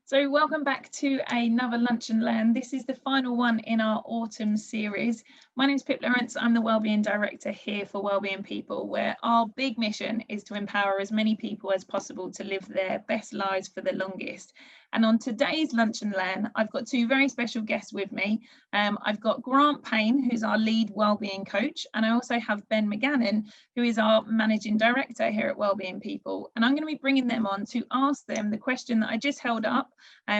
So welcome back to another Lunch and Learn. This is the final one in our autumn series. My name is Pip Lawrence. I'm the Wellbeing Director here for Wellbeing People, where our big mission is to empower as many people as possible to live their best lives for the longest. And on today's Lunch and Learn, I've got two very special guests with me. I've got Grant Payne, who's our lead Wellbeing Coach, and I also have Ben Mcgannan, who is our Managing Director here at Wellbeing People. And I'm going to be bringing them on to ask them the question that I just held up,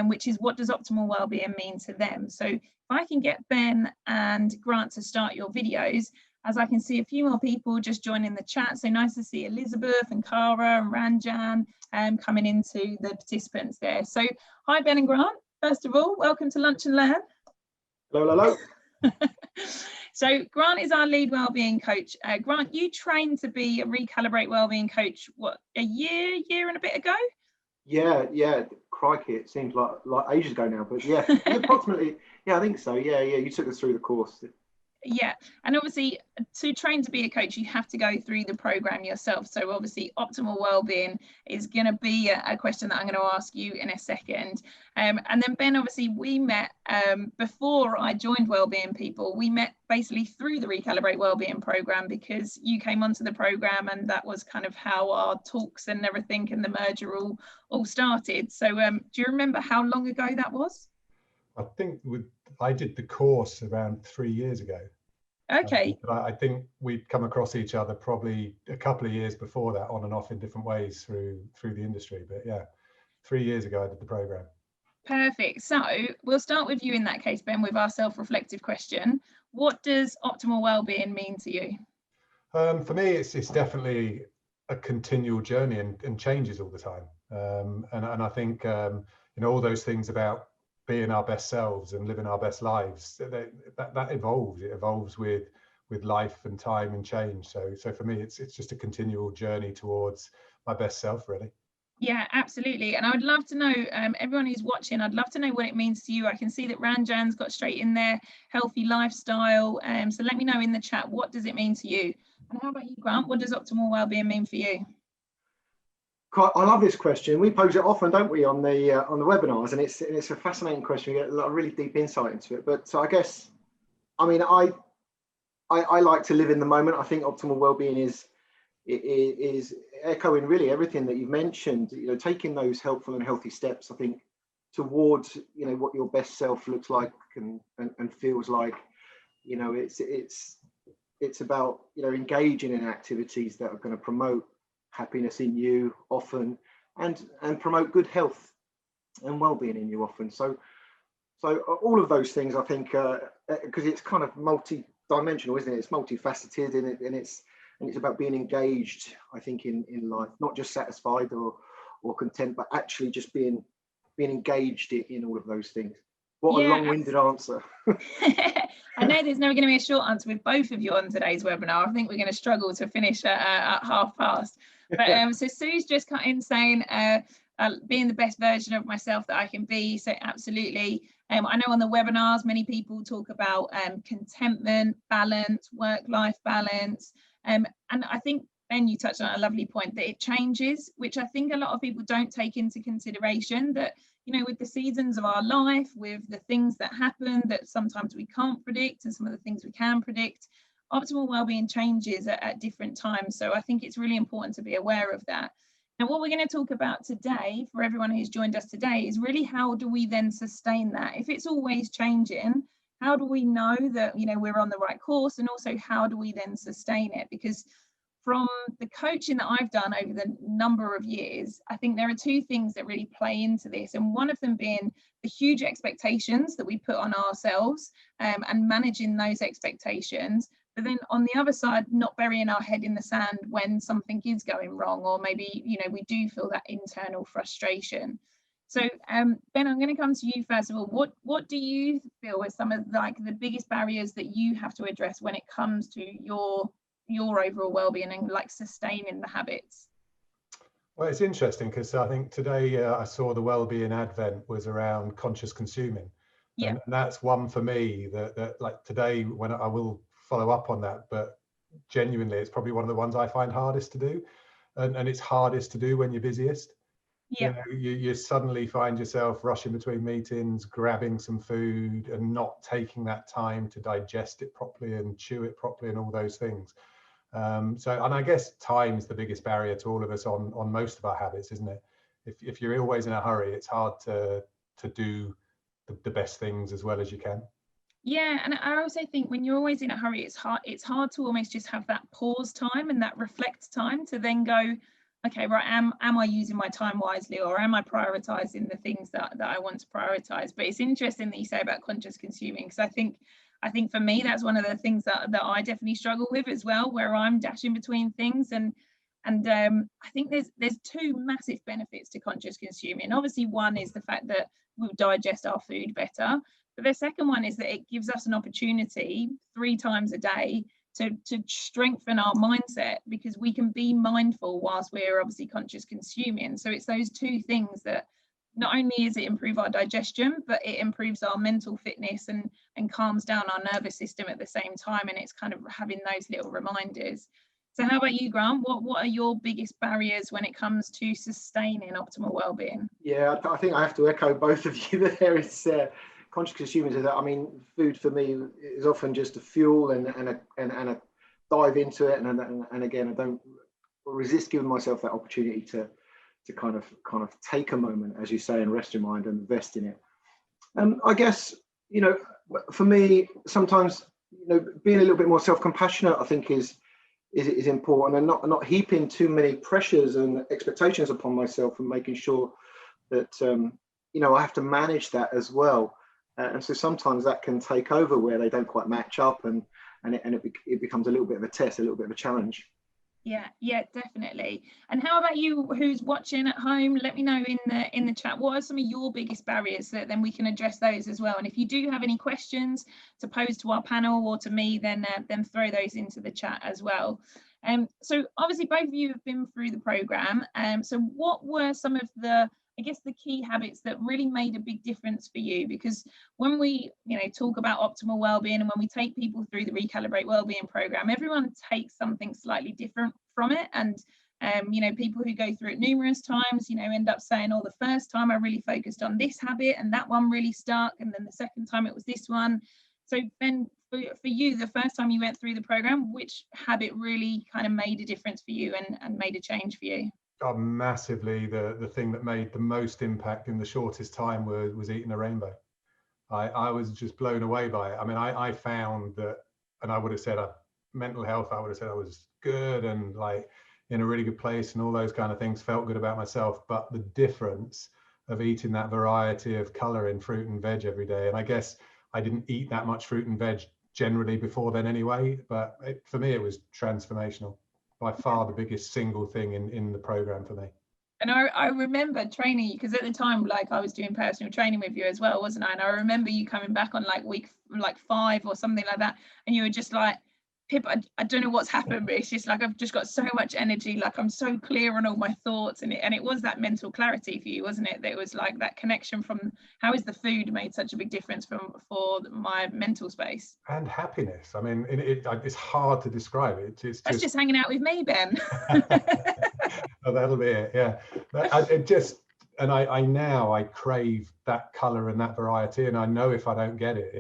which is, what does optimal wellbeing mean to them? So if I can get Ben and Grant to start your videos, as I can see a few more people just joining the chat. So nice to see Elizabeth and Cara and Ranjan coming into the participants there. So hi, Ben and Grant. First of all, welcome to Lunch and Learn. Hello, hello. So Grant is our lead wellbeing coach. Grant, you trained to be a Recalibrate wellbeing coach, what, a year and a bit ago? Yeah, crikey, it seems like ages ago now, but yeah, approximately, yeah, I think so. Yeah, you took us through the course. Yeah, and obviously to train to be a coach, you have to go through the program yourself. So obviously optimal wellbeing is going to be a question that I'm going to ask you in a second. And then Ben, obviously we met before I joined Wellbeing People. We met basically through the Recalibrate Wellbeing program, because you came onto the program, and that was kind of how our talks and everything and the merger all started. So do you remember how long ago that was? I think I did the course around 3 years ago. Okay. But I think we'd come across each other probably a couple of years before that, on and off in different ways through the industry. But yeah, 3 years ago I did the program. Perfect. So we'll start with you in that case, Ben, with our self-reflective question. What does optimal wellbeing mean to you? For me, it's definitely a continual journey and changes all the time. And I think all those things about being our best selves and living our best lives, that evolves. It evolves with life and time and change. So for me, it's just a continual journey towards my best self, really. Yeah, absolutely. And I would love to know, everyone who's watching, I'd love to know what it means to you. I can see that Ranjan's got straight in there, healthy lifestyle. So let me know in the chat, what does it mean to you? And how about you, Grant? What does optimal wellbeing mean for you? I love this question. We pose it often, don't we, on the webinars, and it's a fascinating question. We get a lot of really deep insight into it. But I guess, I mean, I like to live in the moment. I think optimal wellbeing is echoing really everything that you've mentioned. Taking those helpful and healthy steps, I think, towards what your best self looks like and feels like. It's about engaging in activities that are going to promote happiness in you often, and promote good health and well-being in you often. So all of those things, I think, because it's kind of multi-dimensional, isn't it? It's multifaceted, and it's about being engaged, I think, in life, not just satisfied or content, but actually just being engaged in all of those things. What a long-winded answer. I know there's never going to be a short answer with both of you on today's webinar. I think we're going to struggle to finish at past. But so Sue's just cut in saying, being the best version of myself that I can be. So absolutely. I know on the webinars, many people talk about contentment, balance, work-life balance. And I think, Ben, you touched on a lovely point, that it changes, which I think a lot of people don't take into consideration, that with the seasons of our life, with the things that happen that sometimes we can't predict and some of the things we can predict, optimal wellbeing changes at different times. So I think it's really important to be aware of that. Now, what we're going to talk about today, for everyone who's joined us today, is really how do we then sustain that? If it's always changing, how do we know that we're on the right course, and also how do we then sustain it? Because from the coaching that I've done over the number of years, I think there are two things that really play into this. And one of them being the huge expectations that we put on ourselves, and managing those expectations. But then on the other side, not burying our head in the sand when something is going wrong, or maybe, we do feel that internal frustration. So Ben, I'm going to come to you first of all. What do you feel are some of the biggest barriers that you have to address when it comes to your overall well-being and sustaining the habits? Well, it's interesting because I think today I saw the Wellbeing Advent was around conscious consuming. Yeah. And that's one for me that today, when I will follow up on that, but genuinely it's probably one of the ones I find hardest to do, and it's hardest to do when you're busiest. Yeah. You know, you suddenly find yourself rushing between meetings, grabbing some food and not taking that time to digest it properly and chew it properly and all those things. So, and I guess time is the biggest barrier to all of us on most of our habits, isn't it? If you're always in a hurry, it's hard to do the best things as well as you can. Yeah, and I also think when you're always in a hurry, it's hard to almost just have that pause time and that reflect time to then go, okay, right, am I using my time wisely, or am I prioritizing the things that I want to prioritize? But it's interesting that you say about conscious consuming, because I think for me that's one of the things that I definitely struggle with as well, where I'm dashing between things, and I think there's two massive benefits to conscious consuming. Obviously, one is the fact that we'll digest our food better. But the second one is that it gives us an opportunity 3 times a day to strengthen our mindset, because we can be mindful whilst we're obviously conscious consuming. So it's those two things that not only is it improve our digestion, but it improves our mental fitness and calms down our nervous system at the same time. And it's kind of having those little reminders. So how about you, Grant? What are your biggest barriers when it comes to sustaining optimal well-being? Yeah, I think I have to echo both of you there. It's conscious consuming is that, I mean, food for me is often just a fuel and a dive into it, and again, I don't resist giving myself that opportunity to kind of take a moment, as you say, and rest your mind and invest in it. I guess, you know, for me, sometimes, you know, being a little bit more self-compassionate, I think is important, and not heaping too many pressures and expectations upon myself, and making sure that you know, I have to manage that as well. And so sometimes that can take over where they don't quite match up, and it becomes a little bit of a test, a little bit of a challenge. Yeah, definitely. And how about you, who's watching at home? Let me know in the chat, what are some of your biggest barriers, so that then we can address those as well. And if you do have any questions to pose to our panel or to me, then throw those into the chat as well. So obviously both of you have been through the program. So what were some of the, I guess, the key habits that really made a big difference for you? Because when we, you know, talk about optimal wellbeing, and when we take people through the Recalibrate Wellbeing program, everyone takes something slightly different from it. And you know, people who go through it numerous times, you know, end up saying, oh, the first time I really focused on this habit and that one really stuck, and then the second time it was this one. So Ben, for you, the first time you went through the program, which habit really kind of made a difference for you and made a change for you? Oh, massively. The thing that made the most impact in the shortest time was eating a rainbow. I was just blown away by it. I mean, I found that, and I would have said mental health, I would have said I was good and like in a really good place and all those kind of things, felt good about myself. But the difference of eating that variety of color in fruit and veg every day, and I guess I didn't eat that much fruit and veg generally before then anyway, but for me, it was transformational. By far the biggest single thing in the program for me. And I remember training you, because at the time, like, I was doing personal training with you as well, wasn't I? And I remember you coming back on like week 5 or something like that, and you were just like, Pip, I don't know what's happened, but it's just like I've just got so much energy, like I'm so clear on all my thoughts, and it was that mental clarity for you, wasn't it? That it was like that connection from how is the food made such a big difference for my mental space and happiness. I mean, it's hard to describe it. That's just hanging out with me, Ben. Oh, that'll be it. Yeah, I crave that color and that variety, and I know if I don't get it,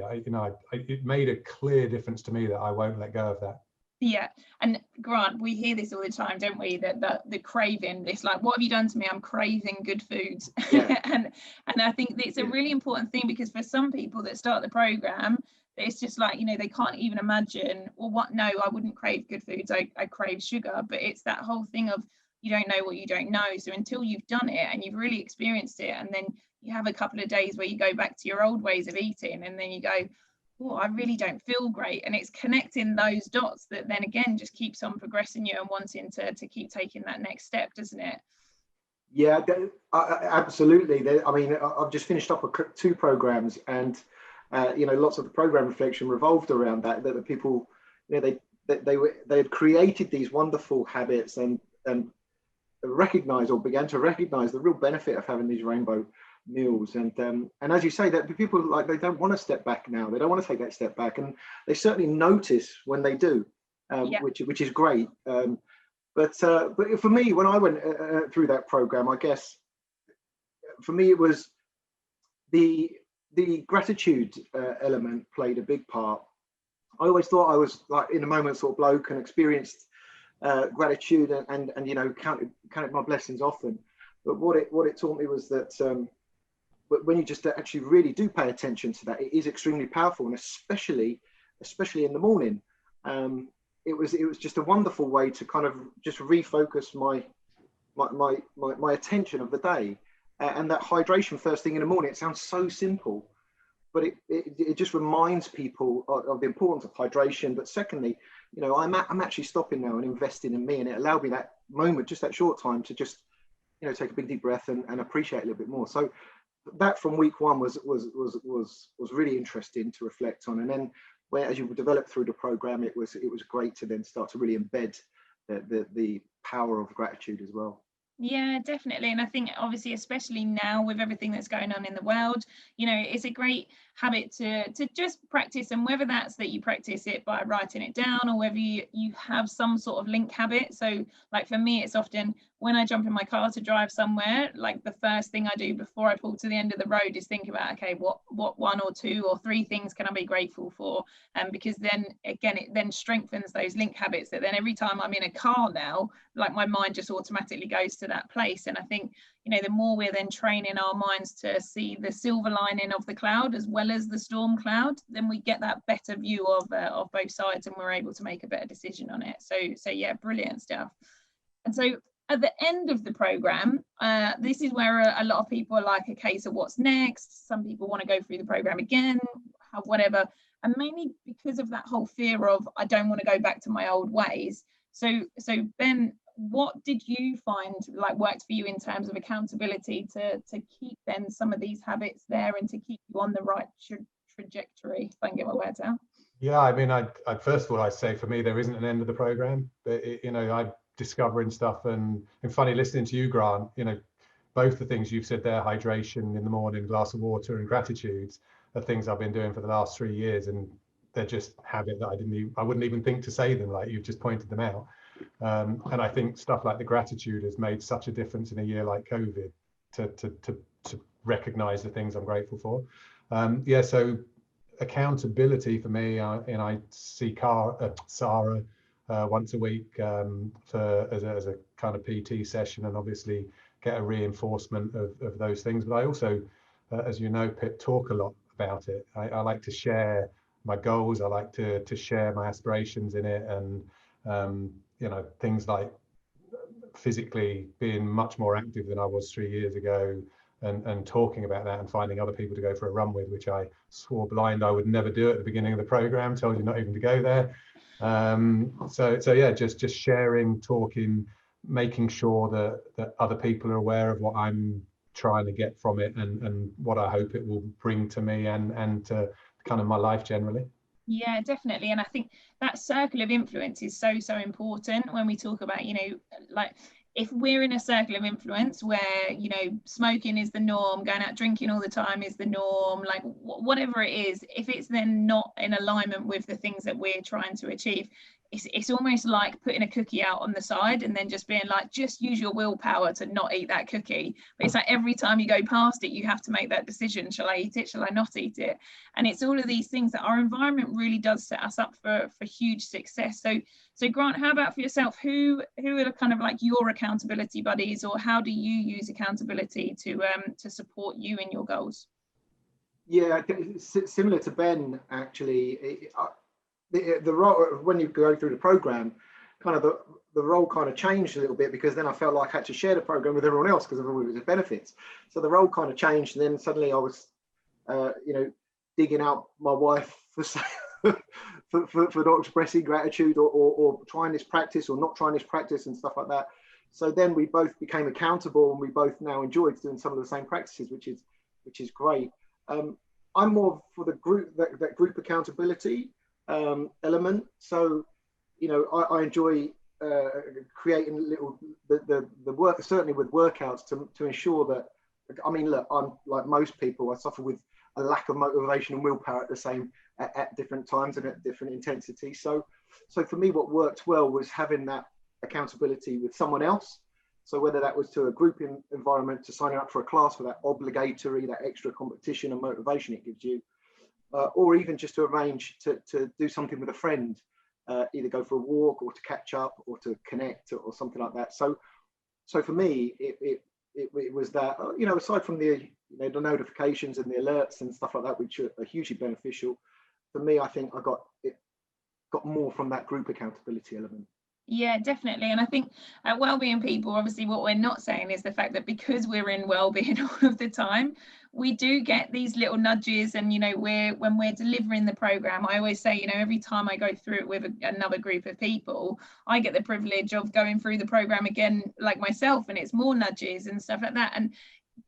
it made a clear difference to me that I won't let go of that. Yeah, and Grant, we hear this all the time, don't we? That the craving, it's like, what have you done to me? I'm craving good foods. Yeah. and I think it's a really important thing, because for some people that start the program, it's just like, you know, they can't even imagine, well, what? No, I wouldn't crave good foods. I crave sugar. But it's that whole thing of, you don't know what you don't know. So until you've done it and you've really experienced it, and then you have a couple of days where you go back to your old ways of eating, and then you go, oh, I really don't feel great. And it's connecting those dots that then again just keeps on progressing you and wanting to keep taking that next step, doesn't it? Yeah, absolutely. I mean, I've just finished up 2 programs, and you know, lots of the program reflection revolved around that the people, you know, they had created these wonderful habits and began to recognize the real benefit of having these rainbow meals, and as you say, that people, like, they don't want to step back now, they don't want to take that step back, and they certainly notice when they do, yeah. which is great. But for me, when I went through that program, I guess for me, it was the gratitude element played a big part. I always thought I was like in a moment sort of bloke and experienced gratitude and you know, counted my blessings often. But what it taught me was that when you just actually really do pay attention to that, it is extremely powerful, and especially in the morning. It was just a wonderful way to kind of just refocus my attention of the day, and that hydration first thing in the morning. It sounds so simple, but it just reminds people of the importance of hydration. But secondly, you know, I'm actually stopping now and investing in me, and it allowed me that moment, just that short time, to just, you know, take a big deep breath and appreciate a little bit more. So that from week one was really interesting to reflect on. And then as you develop through the program, it was great to then start to really embed the power of gratitude as well. Yeah, definitely. And I think obviously, especially now with everything that's going on in the world, you know, it's a great habit to just practice. And whether that's that you practice it by writing it down, or whether you have some sort of link habit. So like for me, it's often when I jump in my car to drive somewhere, like the first thing I do before I pull to the end of the road is think about, okay, what 1 or 2 or 3 things can I be grateful for? Because then again, it then strengthens those link habits, that then every time I'm in a car now, like my mind just automatically goes to that place. And I think, you know, the more we're then training our minds to see the silver lining of the cloud as well as the storm cloud, then we get that better view of both sides, and we're able to make a better decision on it. So yeah, brilliant stuff. And so at the end of the program, this is where a lot of people are like, okay, so what's next? Some people want to go through the program again, whatever, and mainly because of that whole fear of, I don't want to go back to my old ways. So Ben, what did you find like worked for you in terms of accountability to keep then some of these habits there and to keep you on the right trajectory, if I can get my words out? Yeah, I mean, I first of all, I'd say for me, there isn't an end of the program, but you know, I'm discovering stuff, and funny listening to you, Grant, you know, both the things you've said there, hydration in the morning, glass of water, and gratitudes, are things I've been doing for the last 3 years, and they're just habit that I wouldn't even think to say them, like you've just pointed them out. And I think stuff like the gratitude has made such a difference in a year like COVID to recognize the things I'm grateful for. Yeah, so accountability for me, and I see Sarah once a week as a kind of PT session, and obviously get a reinforcement of those things. But I also, as you know, Pip, talk a lot about it. I like to share my goals. I like to share my aspirations in it, and you know, things like physically being much more active than I was 3 years ago, and talking about that and finding other people to go for a run with, which I swore blind I would never do at the beginning of the program, told you not even to go there. So yeah, just sharing, talking, making sure that other people are aware of what I'm trying to get from it, and what I hope it will bring to me and to kind of my life generally. Yeah, definitely. And I think that circle of influence is so important when we talk about, you know, like if we're in a circle of influence where, you know, smoking is the norm, going out drinking all the time is the norm, like whatever it is, if it's then not in alignment with the things that we're trying to achieve, it's almost like putting a cookie out on the side and then just being like, just use your willpower to not eat that cookie. But it's like every time you go past it, you have to make that decision. Shall I eat it? Shall I not eat it? And it's all of these things that our environment really does set us up for huge success. So Grant, how about for yourself? Who are kind of like your accountability buddies, or how do you use accountability to support you in your goals? Yeah, similar to Ben, actually. The role, when you go through the program, kind of the role kind of changed a little bit, because then I felt like I had to share the program with everyone else because of all of its benefits. So the role kind of changed, and then suddenly I was, you know, digging out my wife for not expressing gratitude, or trying this practice or not trying this practice and stuff like that. So then we both became accountable, and we both now enjoyed doing some of the same practices, which is great. I'm more for the group, that group accountability element. So, you know, I enjoy creating the work, certainly with workouts, to ensure that, I mean, look, I'm like most people, I suffer with a lack of motivation and willpower at different times and at different intensities. So for me, what worked well was having that accountability with someone else, So whether that was to a group environment, to signing up for a class for that obligatory, that extra competition and motivation it gives you, or even just to arrange to do something with a friend, either go for a walk or to catch up or to connect or something like that. So for me, it was that, aside from the the notifications and the alerts and stuff like that, which are hugely beneficial, for me, I think I got more from that group accountability element. Yeah, definitely. And I think at Wellbeing People, obviously what we're not saying is the fact that because we're in wellbeing all of the time, we do get these little nudges. And, when we're delivering the program, I always say, every time I go through it with another group of people, I get the privilege of going through the program again, like myself, and it's more nudges and stuff like that.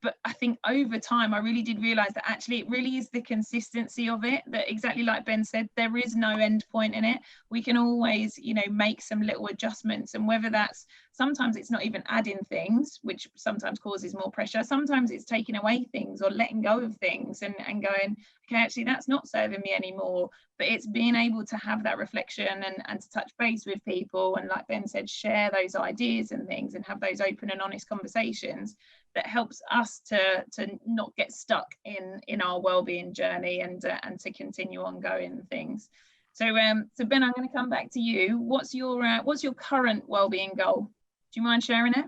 But I think over time, I really did realize that actually it really is the consistency of it, that exactly like Ben said, there is no end point in it. We can always, make some little adjustments. And whether that's, sometimes it's not even adding things, which sometimes causes more pressure. Sometimes it's taking away things or letting go of things and going, okay, actually, that's not serving me anymore. But it's being able to have that reflection and to touch base with people. And like Ben said, share those ideas and things and have those open and honest conversations that helps us to not get stuck in our wellbeing journey and to continue ongoing things. So Ben, I'm going to come back to you. What's your current wellbeing goal? Do you mind sharing it?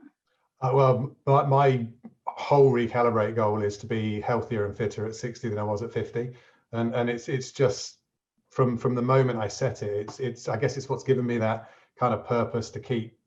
Well, my whole recalibrate goal is to be healthier and fitter at 60 than I was at 50, and it's just from the moment I set it, it's I guess it's what's given me that kind of purpose to keep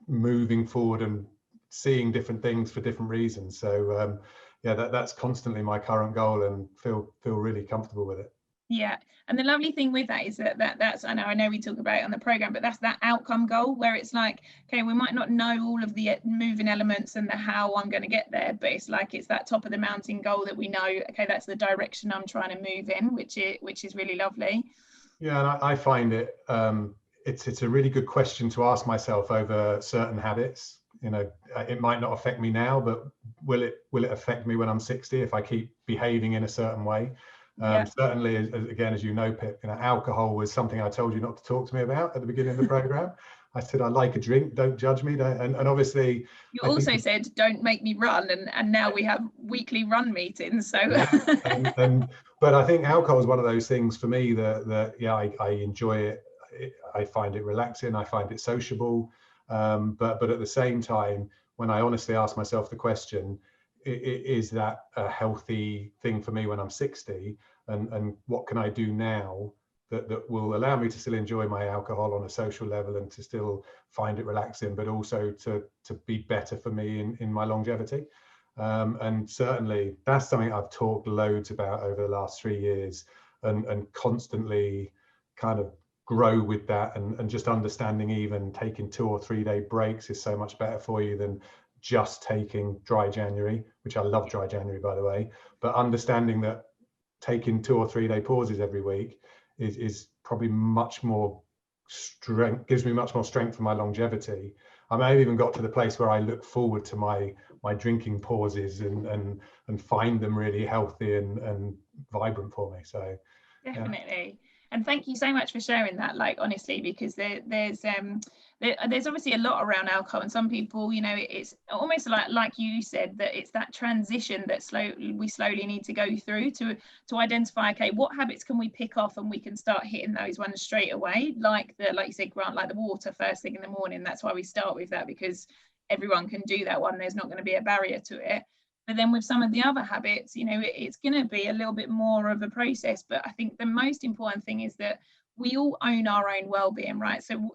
moving forward and seeing different things for different reasons. So that's constantly my current goal, and feel really comfortable with it. Yeah, and the lovely thing with that is that's I know we talk about it on the program, but that's that outcome goal where it's like, okay, we might not know all of the moving elements and the how I'm going to get there, but it's that top of the mountain goal that we know, okay, that's the direction I'm trying to move in, which is really lovely. Yeah, and I find it it's a really good question to ask myself over certain habits. It might not affect me now, but will it affect me when I'm 60 if I keep behaving in a certain way? Certainly, again, as you know, Pip, alcohol was something I told you not to talk to me about at the beginning of the program. I said, I like a drink, don't judge me. And obviously you also said, don't make me run, and now we have weekly run meetings. So but I think alcohol is one of those things for me that I enjoy it. I find it relaxing, I find it sociable. But at the same time, when I honestly ask myself the question, is that a healthy thing for me when I'm 60? And what can I do now that will allow me to still enjoy my alcohol on a social level and to still find it relaxing, but also to be better for me in my longevity? And certainly that's something I've talked loads about over the last 3 years, and constantly kind of grow with that, and just understanding even taking 2 or 3 day breaks is so much better for you than just taking dry January, which I love dry January, by the way, but understanding that taking 2 or 3 day pauses every week is probably much more strength, gives me much more strength for my longevity. I may have even got to the place where I look forward to my drinking pauses and find them really healthy and vibrant for me. So definitely. And thank you so much for sharing that, like, honestly, because there's obviously a lot around alcohol, and some people, it's almost like you said, that it's that transition that we slowly need to go through to identify, okay, what habits can we pick off, and we can start hitting those ones straight away, like you said, Grant, like the water first thing in the morning. That's why we start with that, because everyone can do that one. There's not going to be a barrier to it. But then with some of the other habits, it's going to be a little bit more of a process. But I think the most important thing is that we all own our own well-being, right? So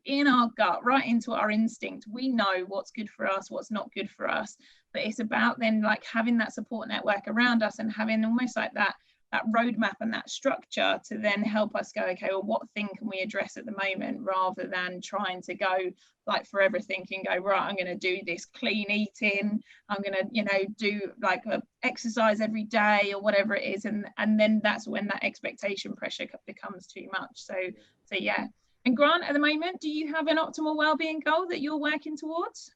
in our gut, right into our instinct, we know what's good for us, what's not good for us. But it's about then like having that support network around us and having almost like that roadmap and that structure to then help us go, okay, well, what thing can we address at the moment, rather than trying to go like for everything and go, right, I'm going to do this clean eating, I'm going to do like a exercise every day or whatever it is, and then that's when that expectation pressure becomes too much. So yeah. And Grant, at the moment, do you have an optimal wellbeing goal that you're working towards?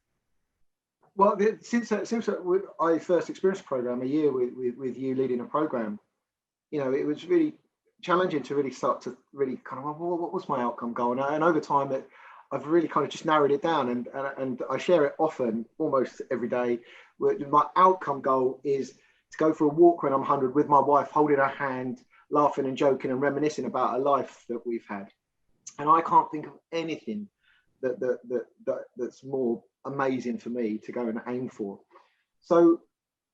Well, since I first experienced a program, a year with you leading a program, it was really challenging to really start to really kind of, well, what was my outcome goal? And over time, I've really kind of just narrowed it down, and I share it often, almost every day. My outcome goal is to go for a walk when I'm 100 with my wife, holding her hand, laughing and joking and reminiscing about a life that we've had. And I can't think of anything that's more amazing for me to go and aim for. So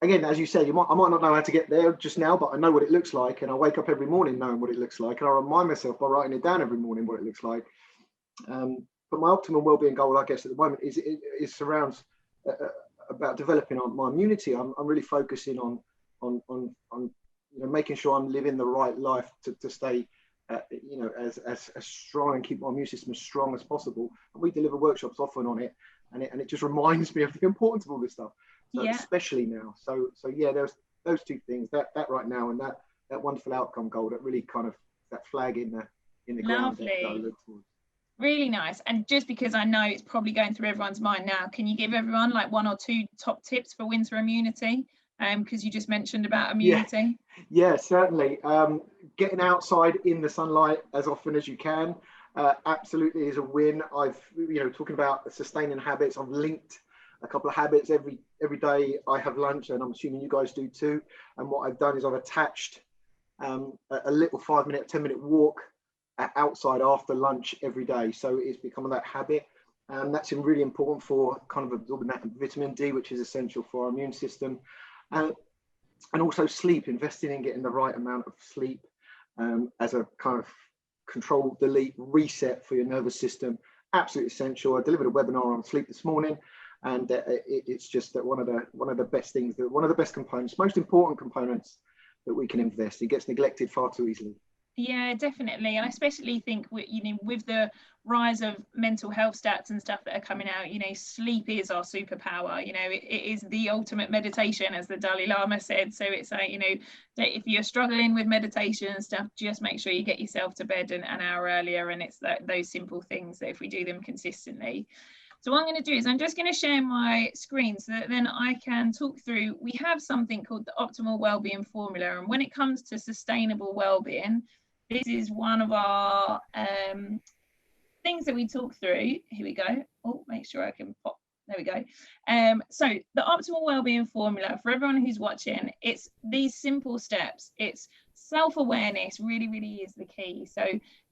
again, as you said, I might not know how to get there just now, but I know what it looks like, and I wake up every morning knowing what it looks like, and I remind myself by writing it down every morning what it looks like. But my optimum wellbeing goal, I guess, at the moment is surrounds about developing my immunity. I'm really focusing on making sure I'm living the right life to stay as strong and keep my immune system as strong as possible. And we deliver workshops often on it, and it just reminds me of the importance of all this stuff. So especially now. So yeah, there's those two things, that right now, and that wonderful outcome goal, that really kind of that flag in the ground that I look towards. Really nice. And just because I know it's probably going through everyone's mind now, can you give everyone like 1 or 2 top tips for winter immunity? Because you just mentioned about immunity. Yeah, certainly. Getting outside in the sunlight as often as you can absolutely is a win. I've, talking about sustaining habits, I've linked a couple of habits every day. I have lunch, and I'm assuming you guys do too. And what I've done is I've attached a little 5-minute, 10-minute walk outside after lunch every day. So it's become that habit, and that's really important for kind of absorbing that vitamin D, which is essential for our immune system. And also sleep, investing in getting the right amount of sleep as a kind of control, delete, reset for your nervous system. Absolutely essential. I delivered a webinar on sleep this morning, and it's just that one of the best things, one of the best components, most important components that we can invest. It gets neglected far too easily. Yeah, definitely. And I especially think with the rise of mental health stats and stuff that are coming out, sleep is our superpower. It is the ultimate meditation, as the Dalai Lama said. So it's like, that if you're struggling with meditation and stuff, just make sure you get yourself to bed an hour earlier. And it's those simple things that if we do them consistently. So what I'm going to do is I'm just going to share my screen so that then I can talk through. We have something called the Optimal Wellbeing Formula. And when it comes to sustainable wellbeing, this is one of our things that we talk through. Here we go. Oh, make sure I can pop. There we go. So the Optimal Wellbeing Formula, for everyone who's watching, it's these simple steps. It's self-awareness really, really is the key. So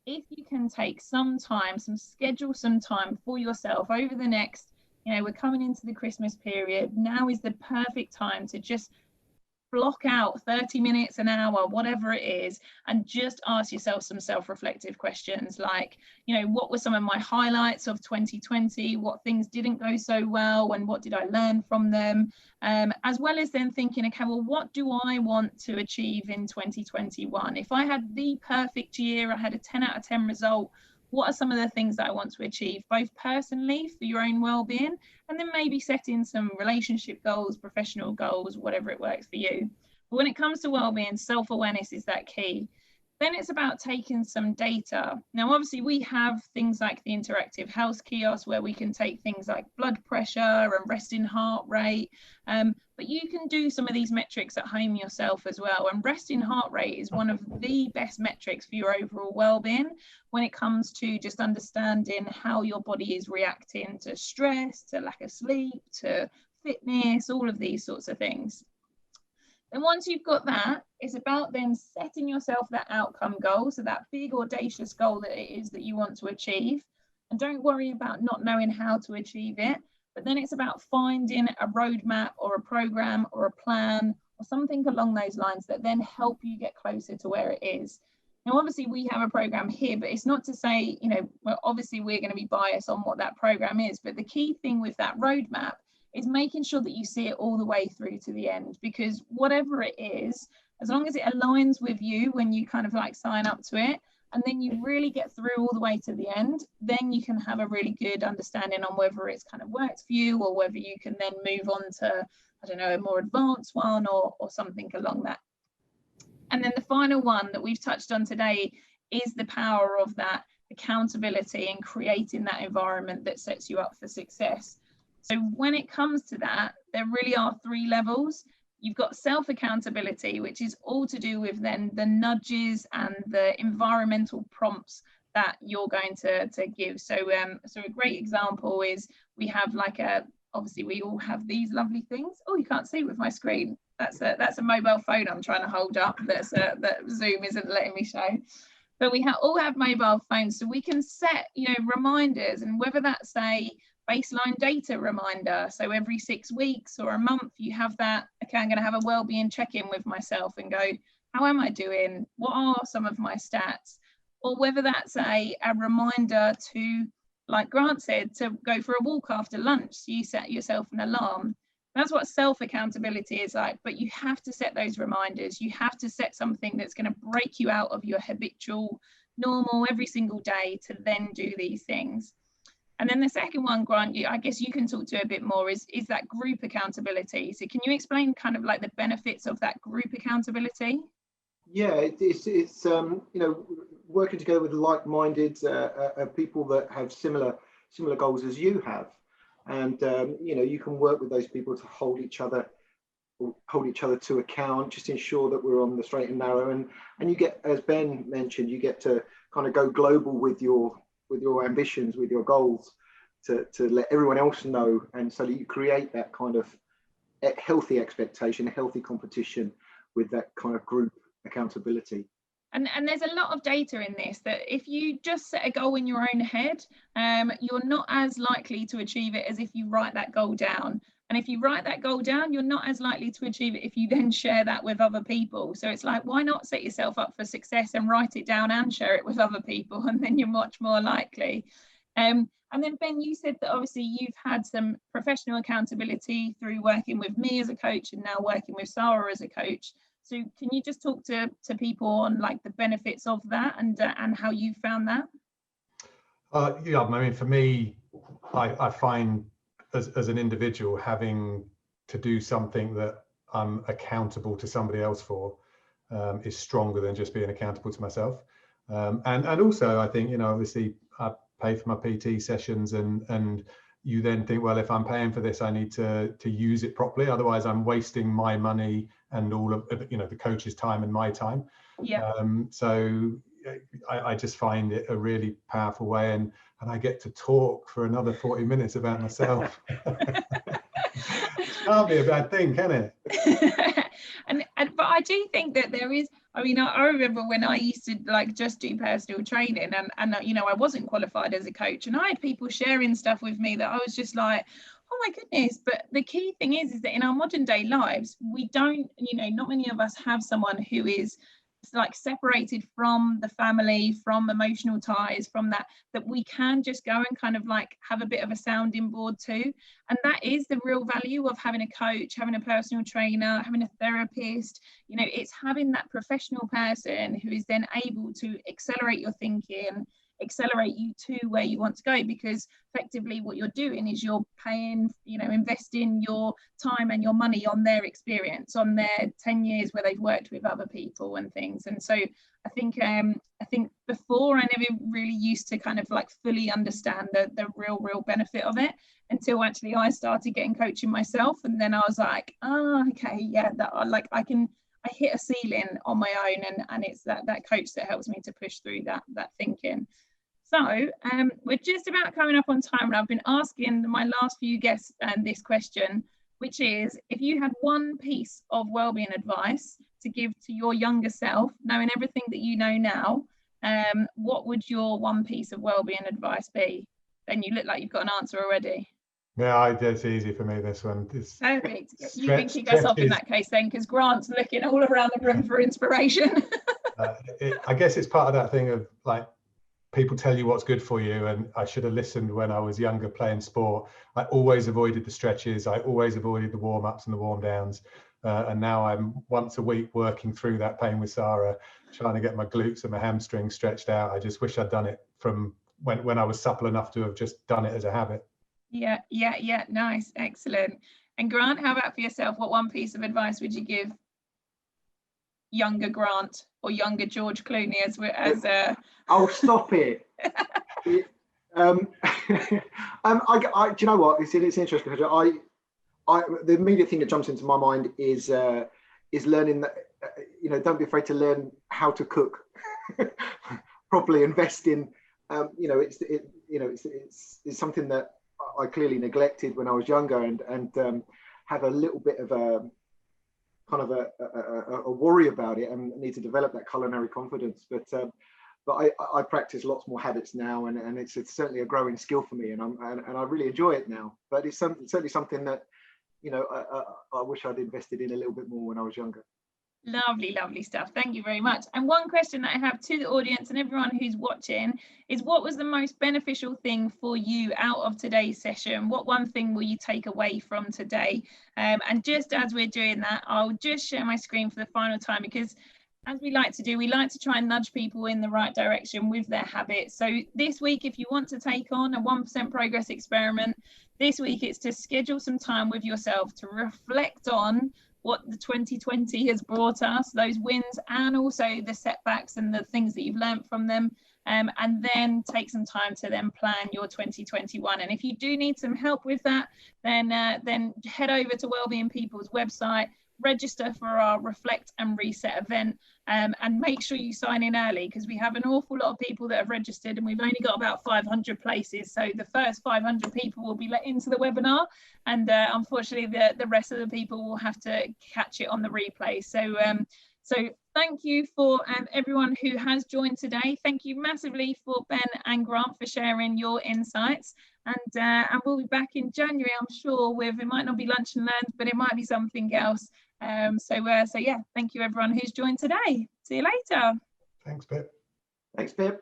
if you can take schedule some time for yourself over the next, we're coming into the Christmas period. Now is the perfect time to just block out 30 minutes, an hour, whatever it is, and just ask yourself some self-reflective questions like, what were some of my highlights of 2020? What things didn't go so well, and what did I learn from them? As well as then thinking, okay, well, what do I want to achieve in 2021? If I had the perfect year, I had a 10 out of 10 result, what are some of the things that I want to achieve, both personally for your own well-being, and then maybe setting some relationship goals, professional goals, whatever it works for you. But when it comes to well-being, self-awareness is that key. Then it's about taking some data. Now, obviously, we have things like the interactive health kiosk where we can take things like blood pressure and resting heart rate. But you can do some of these metrics at home yourself as well. And resting heart rate is one of the best metrics for your overall well-being when it comes to just understanding how your body is reacting to stress, to lack of sleep, to fitness, all of these sorts of things. And once you've got that, it's about then setting yourself that outcome goal, so that big audacious goal that it is that you want to achieve. And don't worry about not knowing how to achieve it, but then it's about finding a roadmap or a program or a plan or something along those lines that then help you get closer to where it is. Now, obviously, we have a program here, but it's not to say, well, obviously, we're going to be biased on what that program is. But the key thing with that roadmap is making sure that you see it all the way through to the end, because whatever it is, as long as it aligns with you when you kind of like sign up to it, and then you really get through all the way to the end, then you can have a really good understanding on whether it's kind of worked for you or whether you can then move on to, I don't know, a more advanced one or something along that. And then the final one that we've touched on today is the power of that accountability and creating that environment that sets you up for success. So when it comes to that, there really are 3 levels. You've got self-accountability, which is all to do with then the nudges and the environmental prompts that you're going to give. So so a great example is we have like obviously we all have these lovely things. Oh, you can't see with my screen. That's a mobile phone I'm trying to hold up. That Zoom isn't letting me show. But we all have mobile phones, so we can set, you know, reminders, and whether that's a baseline data reminder, so every 6 weeks or a month you have that, okay, I'm going to have a wellbeing check-in with myself and go, how am I doing? What are some of my stats? Or whether that's a reminder to, like Grant said, to go for a walk after lunch. So you set yourself an alarm. That's what self-accountability is like, but you have to set those reminders. You have to set something that's going to break you out of your habitual, normal, every single day to then do these things. And then the second one, Grant, I guess you can talk to a bit more, is that group accountability. So can you explain kind of like the benefits of that group accountability? Yeah, it's you know, working together with like-minded people that have similar goals as you have. And you know, you can work with those people to hold each other to account, just ensure that we're on the straight and narrow, and you get, as Ben mentioned, you get to kind of go global with your ambitions, with your goals, to let everyone else know, and so that you create that kind of healthy expectation, healthy competition with that kind of group accountability. And there's a lot of data in this, that if you just set a goal in your own head, you're not as likely to achieve it as if you write that goal down. And if you write that goal down, you're not as likely to achieve it if you then share that with other people. So it's like, why not set yourself up for success and write it down and share it with other people, and then you're much more likely. And then Ben, you said that obviously you've had some professional accountability through working with me as a coach and now working with Sarah as a coach. So can you just talk to people on like the benefits of that and how you found that? Yeah, I mean, for me, I find as an individual, having to do something that I'm accountable to somebody else for is stronger than just being accountable to myself. And also, I think, you know, obviously I pay for my PT sessions, and you then think, well, if I'm paying for this, I need to use it properly. Otherwise, I'm wasting my money and all of, you know, the coach's time and my time. Yeah. So I just find it a really powerful way, and I get to talk for another 40 minutes about myself. Can't be a bad thing, can it? But I do think that there is, I mean, I remember when I used to like just do personal training, and you know, I wasn't qualified as a coach, and I had people sharing stuff with me that I was just like, oh my goodness. But the key thing is that in our modern day lives, we don't, you know, not many of us have someone who is like separated from the family, from emotional ties, from that we can just go and kind of like have a bit of a sounding board too. And that is the real value of having a coach, having a personal trainer, having a therapist. You know, it's having that professional person who is then able to accelerate your thinking, accelerate you to where you want to go, because effectively what you're doing is you're paying, you know, investing your time and your money on their experience, on their 10 years where they've worked with other people and things. And so I think before I never really used to kind of like fully understand the real benefit of it until actually I started getting coaching myself, and then I was like, oh, okay, yeah, that I hit a ceiling on my own, and it's that coach that helps me to push through that thinking. So we're just about coming up on time, and I've been asking my last few guests this question, which is, if you had one piece of wellbeing advice to give to your younger self, knowing everything that you know now, what would your one piece of wellbeing advice be? Then you look like you've got an answer already. Yeah, it's easy for me, this one. It's perfect. You can kick us off in that case then, because Grant's looking all around the room for inspiration. I guess it's part of that thing of like, people tell you what's good for you, and I should have listened when I was younger playing sport. I always avoided the stretches, I always avoided the warm-ups and the warm-downs, and now I'm once a week working through that pain with Sarah, trying to get my glutes and my hamstrings stretched out. I just wish I'd done it from when I was supple enough to have just done it as a habit. Yeah, nice, excellent. And Grant, how about for yourself? What one piece of advice would you give younger Grant or younger George Clooney as I'll stop it. Do you know what? It's interesting because the immediate thing that jumps into my mind is learning that, you know, don't be afraid to learn how to cook properly. Invest in it's something that I clearly neglected when I was younger, and have a little bit of a kind of a worry about it, and need to develop that culinary confidence. But I practice lots more habits now, and it's certainly a growing skill for me, and I really enjoy it now. But it's certainly something that, you know, I wish I'd invested in a little bit more when I was younger. Lovely stuff. Thank you very much. And one question that I have to the audience and everyone who's watching is, what was the most beneficial thing for you out of today's session? What one thing will you take away from today? And just as we're doing that, I'll just share my screen for the final time, because as we like to do, we like to try and nudge people in the right direction with their habits. So this week, if you want to take on a 1% progress experiment, this week it's to schedule some time with yourself to reflect on what the 2020 has brought us, those wins and also the setbacks and the things that you've learned from them, and then take some time to then plan your 2021. And if you do need some help with that, then head over to Wellbeing Peoples website, register for our Reflect and Reset event, and make sure you sign in early, because we have an awful lot of people that have registered and we've only got about 500 places. So the first 500 people will be let into the webinar, and unfortunately the rest of the people will have to catch it on the replay. So thank you for everyone who has joined today. Thank you massively for Ben and Grant for sharing your insights. And we'll be back in January, I'm sure, with, it might not be Lunch and Learns, but it might be something else. So yeah, thank you everyone who's joined today. See you later. Thanks, Pip. Thanks, Pip.